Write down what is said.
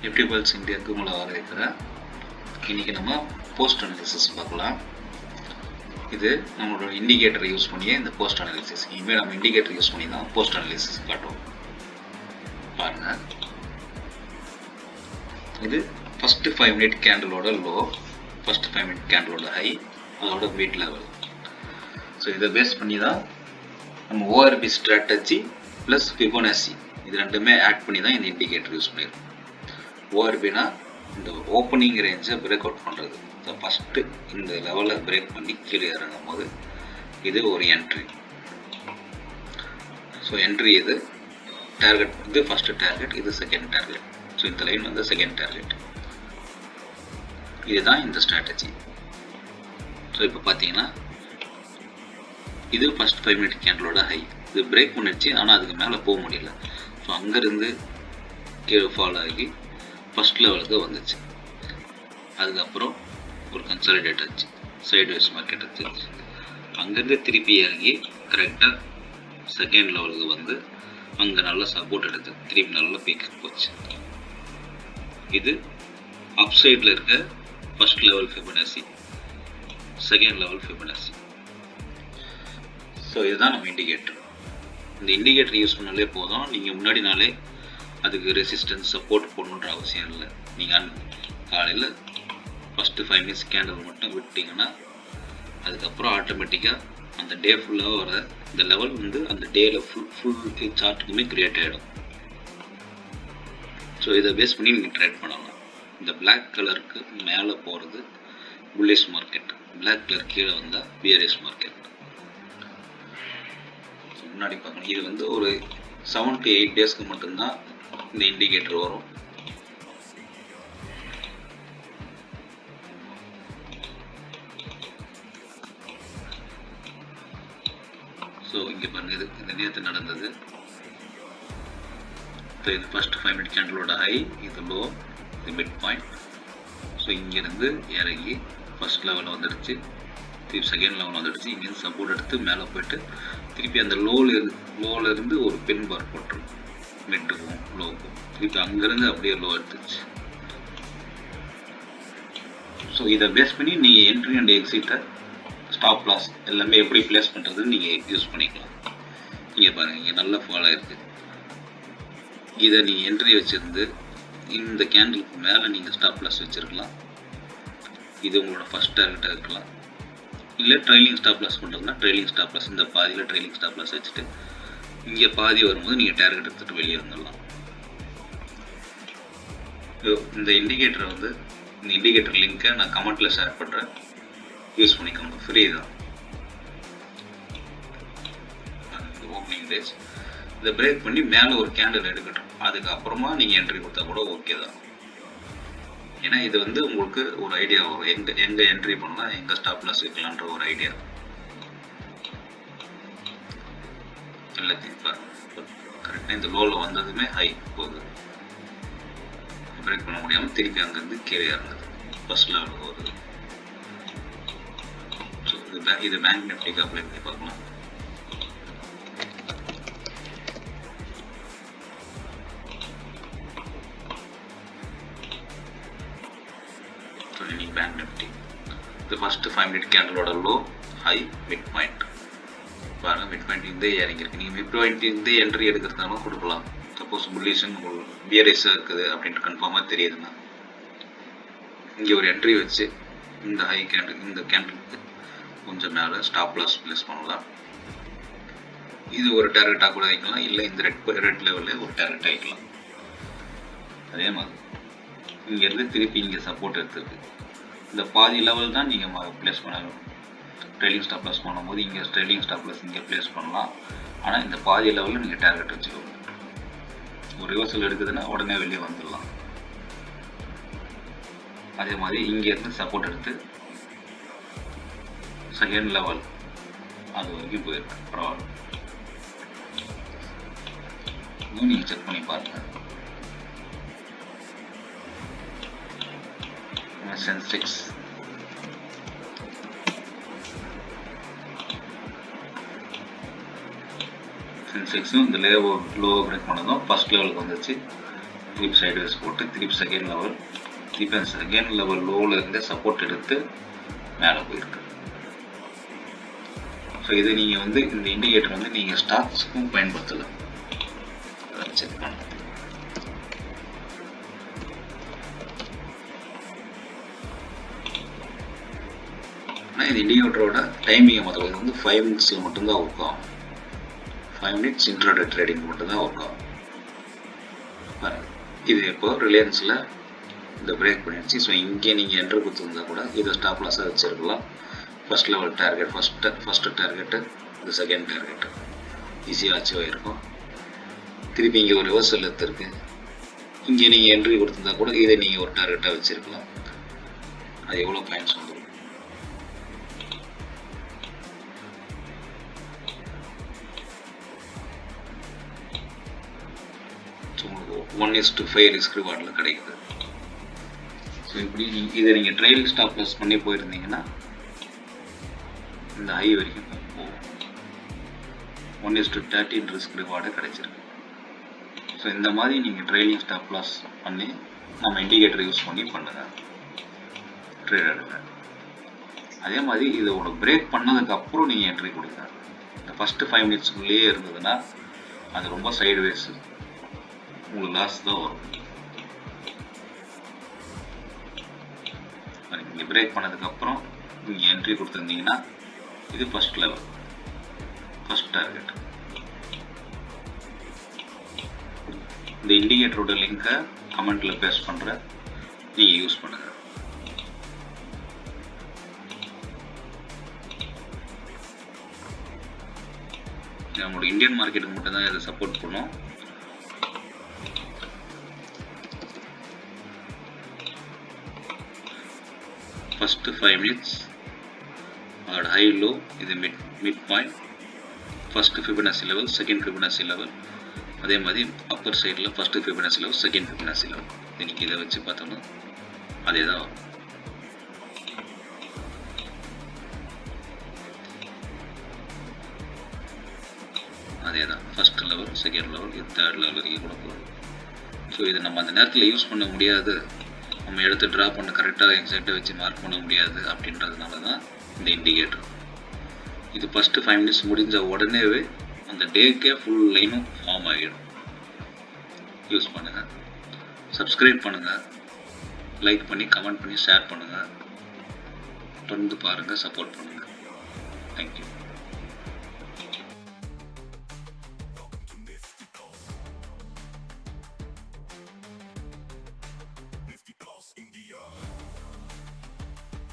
Nifty pulse இந்தியாவுக்கு உங்களை வரவேற்கிறேன். இன்றைக்கி நம்ம போஸ்ட் அனாலிசிஸ் பார்க்கலாம். இது நம்மளோட இண்டிகேட்டரை யூஸ் பண்ணியே இந்த போஸ்ட் அனாலிசிஸ். இனிமேல் நம்ம இண்டிகேட்டர் யூஸ் பண்ணி தான் போஸ்ட் அனாலிசிஸ் காட்டுவோம். பாருங்கள், இது ஃபஸ்ட்டு 5 மினிட் கேண்டலோட லோ, ஃபஸ்ட்டு 5 மினிட் கேண்டலோட ஹை, அதோட வெயிட் லெவல். ஸோ இதை பேஸ் பண்ணி தான் நம்ம ஓஆர்பி ஸ்ட்ராட்டஜி ப்ளஸ் ஃபிபோனாச்சி இது ரெண்டுமே ஆட் பண்ணி தான் இந்த இண்டிகேட்டர் யூஸ் பண்ணியிருக்கோம். ஓஆர்பினா இந்த ஓப்பனிங் ரேஞ்சை பிரேக் அவுட் பண்ணுறது. ஸோ ஃபஸ்ட்டு இந்த லெவலை பிரேக் பண்ணி கீழே இறங்கும் போது இது ஒரு என்ட்ரி. ஸோ என்ட்ரி இது டார்கெட், இது ஃபஸ்ட்டு டார்கெட், இது செகண்ட் டார்கெட். ஸோ இந்த லைன் வந்து செகண்ட் டார்கெட். இதுதான் இந்த ஸ்ட்ராட்டஜி. ஸோ இப்போ பார்த்தீங்கன்னா இது ஃபஸ்ட் 5 மினிட் கேண்டலோட ஹை. இது பிரேக் பண்ணிடுச்சு, ஆனால் அதுக்கு மேலே போக முடியல. ஸோ அங்கேருந்து கீழே ஃபாலோ ஆகி ஃபஸ்ட் லெவலுக்கு வந்துச்சு. அதுக்கப்புறம் ஒரு கன்சாலிடேட் ஆச்சு, சைட்வேஸ் மார்க்கெட் ஆச்சு. அங்கேருந்து திருப்பி இறங்கி கரெக்டாக செகண்ட் லெவலுக்கு வந்து அங்கே நல்லா சப்போர்ட் எடுத்து திருப்பி நல்லா பீக்கு போச்சு. இது அப் சைடில் இருக்க first level Fibonacci, second level Fibonacci. So இதுதான் நம்ம இண்டிகேட்டர். இந்த இண்டிகேட்டர் யூஸ் பண்ணாலே போதும். நீங்கள் முன்னாடி நாளே அதுக்கு ரெசிஸ்டன்ஸ் சப்போர்ட் போடணுன்ற அவசியம் இல்லை. நீங்கள் காலையில் ஃபஸ்ட்டு 5 மினிட்ஸ் கேண்டல் மட்டும் விட்டிங்கன்னா அதுக்கப்புறம் ஆட்டோமேட்டிக்காக அந்த டே ஃபுல்லாக வர இந்த லெவல் வந்து அந்த டேயில் ஃபுல் சார்ட்டுக்குமே க்ரியேட் ஆகிடும். ஸோ இதை பேஸ் பண்ணி நீங்கள் ட்ரேட் பண்ணலாம். இந்த பிளாக் கலருக்கு மேலே போகிறது புல்லிஷ் மார்க்கெட், பிளாக் கலர் கீழே வந்தால் பியரிஷ் மார்க்கெட். முன்னாடி பார்க்கணும், இது வந்து ஒரு 7 to 8 டேஸ்க்கு மட்டும்தான் இந்த இண்டிகேட்டர் வரும். ஸோ இங்கே பாருங்கள், இது இந்த நேரத்து நடந்தது. ஸோ இது ஃபஸ்ட் 5 மினிட் கேண்டலோட ஹை, இது லோ, இது மிட் பாயிண்ட். ஸோ இங்கேருந்து இறங்கி ஃபஸ்ட் லெவல் வந்துடுச்சு, திருப்பி செகண்ட் லெவல் வந்துடுச்சு. இங்கேருந்து சப்போர்ட் எடுத்து மேலே போயிட்டு திருப்பி அந்த லோலேருந்து ஒரு பென் பார் போட்டுரும், மிட்டுக்கும் லோக்கும். திருப்பி அங்கேருந்து அப்படியே லோ எடுத்துச்சு. ஸோ இதை பேஸ் பண்ணி நீங்கள் என்ட்ரி அண்ட் எக்ஸிட்டை, ஸ்டாப் லாஸ் எல்லாமே எப்படி பிளேஸ் பண்ணுறதுன்னு நீங்கள் யூஸ் பண்ணிக்கலாம். இங்கே பாருங்கள், இங்கே நல்லா ஃபாலோ ஆகிருக்கு. இதை நீங்கள் என்ட்ரி வச்சுருந்து இந்த கேண்டலுக்கு மேலே நீங்கள் ஸ்டாப் லாஸ் வச்சுருக்கலாம். இது உங்களோட ஃபஸ்ட் டார்கெட்டாக இருக்கலாம். இல்லை ட்ரைலிங் ஸ்டாப் லாஸ் பண்ணுறதுனா ட்ரைலிங் ஸ்டாப் லாஸ், இந்த பாதியில் ட்ரைலிங் ஸ்டாப் லாஸ் வச்சுட்டு இங்கே பாதி வரும்போது நீங்கள் டார்கெட் எடுத்துகிட்டு வெளியே வந்துடலாம். இந்த இண்டிகேட்டரை வந்து இந்த இண்டிகேட்டர் லிங்க்கை நான் கமெண்ட்டில் ஷேர் பண்ணுறேன், யூஸ் பண்ணிக்கோங்க, ஃப்ரீ தான். ஓப்பனிங் டேஸ் இதை பிரேக் பண்ணி மேலே ஒரு கேண்டில் எடுக்கட்டும், அதுக்கப்புறமா நீங்கள் என்ட்ரி கொடுத்தா கூட ஓகே தான். ஏன்னா இது வந்து உங்களுக்கு ஒரு ஐடியா வரும், எங்கே என்ட்ரி பண்ணலாம், எங்கே ஸ்டாப் லாஸ் வைக்கலான்ற ஒரு ஐடியா. எல்லாத்தையும் கரெக்டாக இந்த லோவில் வந்ததுமே ஹை போகுது, பிரேக் பண்ண முடியாமல் திருப்பி அங்கேருந்து கீழே இறங்குது, ஃபர்ஸ்ட் லெவலுக்கு வருது. ஸோ இது பேங்க் நிஃப்டிக்கு அப்ளை பண்ணி பார்க்கலாம். பேங்க் நிஃப்டி இது ஃபஸ்ட்டு 5 மினிட் கேண்டலோட லோ, ஹை, மிட் பாயிண்ட். பாருங்கள், மிட் பாயிண்ட் இதே இறங்கியிருக்கு. நீங்கள் மிட் பாயிண்ட் இதே என்ட்ரி எடுக்கிறதுனாலும் கொடுக்கலாம். சப்போஸ் புல்லிஷன் பியரிஷாக இருக்குது அப்படின்ட்டு கன்ஃபார்மாக தெரியுதுன்னா இங்கே ஒரு என்ட்ரி வச்சு இந்த ஹை கேண்டில், இந்த கேண்டிலுக்கு கொஞ்சம் மேலே ஸ்டாப் லாஸ் ப்ளேஸ் பண்ணலாம். இது ஒரு டார்கெட்டாக கூட வைக்கலாம், இல்லை இந்த ரெட் லெவலில் ஒரு டார்கெட் வைக்கலாம். அதே மாதிரி இங்கேருந்து திருப்பி இங்கே சப்போர்ட் எடுத்துருக்கு. இந்த பாதி லெவல் தான் நீங்கள் ப்ளேஸ் பண்ணணும். ட்ரெயிலிங் ஸ்டாப் லாஸ் பண்ணும்போது இங்கே ட்ரெயிலிங் ஸ்டாப் லாஸ் இங்கே ப்ளேஸ் பண்ணலாம். ஆனால் இந்த பாதி லெவலில் நீங்கள் டார்கெட் வச்சுக்கோங்க. ஒரு ரிவர்சல் எடுக்குதுன்னா உடனே வெளியே வந்துடலாம். அதே மாதிரி இங்கேருந்து சப்போர்ட் எடுத்து செகண்ட் லெவல் அது வரைக்கும் போயிருக்கு, பரவாயில்ல. இன்னும் நீங்கள் செக் பண்ணி பாருங்கள். சென்செக்ஸ் சென்செக்ஸும் இந்த லோவை பிரேக் பண்ணதும் ஃபஸ்ட் லெவலுக்கு வந்துச்சு. திருப்பி சைட்வேஸ் போட்டு திருப்பி செகண்ட் லெவல், திருப்பி அந்த செகண்ட் லெவல் லோவில் இருந்து சப்போர்ட் எடுத்து மேலே போயிருக்கு. ஸோ இது நீங்கள் வந்து இந்த இண்டிகேட்டர் வந்து நீங்கள் ஸ்டாக்ஸ்க்கும் பயன்படுத்தலாம். செக் பண்ணலாம். ஆனால் இந்த இண்டிகேட்டரோட டைமிங்கை முதல்ல இது வந்து 5 மினிட்ஸில் மட்டும்தான் ஒர்க் ஆகும். 5 மினிட்ஸ் இன்ட்ராடே ட்ரேடிங் மட்டும்தான் ஒர்க் ஆகும். இது இப்போ ரிலையன்ஸில் இந்த பிரேக் பண்ணிடுச்சு. ஸோ இங்கே நீங்கள் என்ட்ரு கொடுத்துருந்தா கூட இதை ஸ்டாப் லாஸாக வச்சுருக்கலாம். First level target, first target, இது செகண்ட் டார்கெட்டு ஈஸியாக அச்சீவ் ஆகிருக்கும். திருப்பி இங்கே ஒரு ரிவர்சல் இருக்குது. இங்கே நீங்கள் என்ட்ரி கொடுத்துருந்தா கூட இதை நீங்கள் ஒரு டார்கெட்டாக வச்சுருக்கலாம். அது எவ்வளோ பாயிண்ட்ஸ் வந்துடும். ஸோ உங்களுக்கு 1:5 ரிஸ்க் ரிவார்டில் கிடைக்குது. ஸோ இப்படி இதை நீங்கள் ட்ரையல் ஸ்டாப் லாஸ் பண்ணி போயிருந்தீங்கன்னா இந்த ஹை வரைக்கும் போகும். 1:13 ரிஸ்க் ரிவார்டு கிடைச்சிருக்கு. ஸோ இந்த மாதிரி நீங்கள் ட்ரைலிங் ஸ்டாப் லாஸ் பண்ணி நம்ம இண்டிகேட்டர் யூஸ் பண்ணி பண்ணுங்கள், ட்ரேட் எடுங்க. அதே மாதிரி இதை உங்களுக்கு பிரேக் பண்ணதுக்கப்புறம் நீங்கள் என்ட்ரி கொடுங்க. இந்த ஃபஸ்ட்டு 5 மினிட்ஸ்க்குள்ளேயே இருந்ததுன்னா அது ரொம்ப சைட்வேஸ், உங்களுக்கு லாஸ் தான் வரும். நீங்கள் பிரேக் பண்ணதுக்கப்புறம் நீங்கள் என்ட்ரி கொடுத்துருந்தீங்கன்னா இது ஃபஸ்ட் லெவல், ஃபஸ்ட் டார்கெட். இந்த இண்டிகேட்டரோட லிங்கை கமெண்ட்டில் பேஸ்ட் பண்ணுறேன், நீங்கள் யூஸ் பண்ணுங்கள். நம்மளோட இந்தியன் மார்க்கெட்டுக்கு மட்டும்தான் இதை சப்போர்ட் பண்ணும். ஃபஸ்ட்டு 5 மினிட்ஸ் அதோட ஹை லோ, இது mid point, first Fibonacci level, second Fibonacci level. அதே மாதிரி அப்பர் சைடில் first Fibonacci level, second Fibonacci level. இன்னைக்கு இதை வச்சு பார்த்தோம்னா அதே தான் வரும். அதே தான் ஃபஸ்ட் லெவல், செகண்ட் லெவல், இது தேர்ட் லெவல் வரைக்கும் கூட போகும். ஸோ இதை நம்ம அந்த நேரத்தில் யூஸ் பண்ண முடியாது, நம்ம எடுத்து ட்ரா பண்ண கரெக்டாக எக்ஸாக்டாக வச்சு மார்க் பண்ண முடியாது அப்படின்றதுனால தான் இந்த இண்டிகேட்டர். இது ஃபஸ்ட்டு 5 மினிட்ஸ் முடிஞ்ச உடனேவே அந்த டேக்கே ஃபுல் லைனும் ஃபார்ம் ஆகிடும். யூஸ் பண்ணுங்கள், சப்ஸ்கிரைப் பண்ணுங்கள், லைக் பண்ணி கமெண்ட் பண்ணி ஷேர் பண்ணுங்கள், தொடர்ந்து பாருங்கள், சப்போர்ட் பண்ணுங்கள். தேங்க்யூ.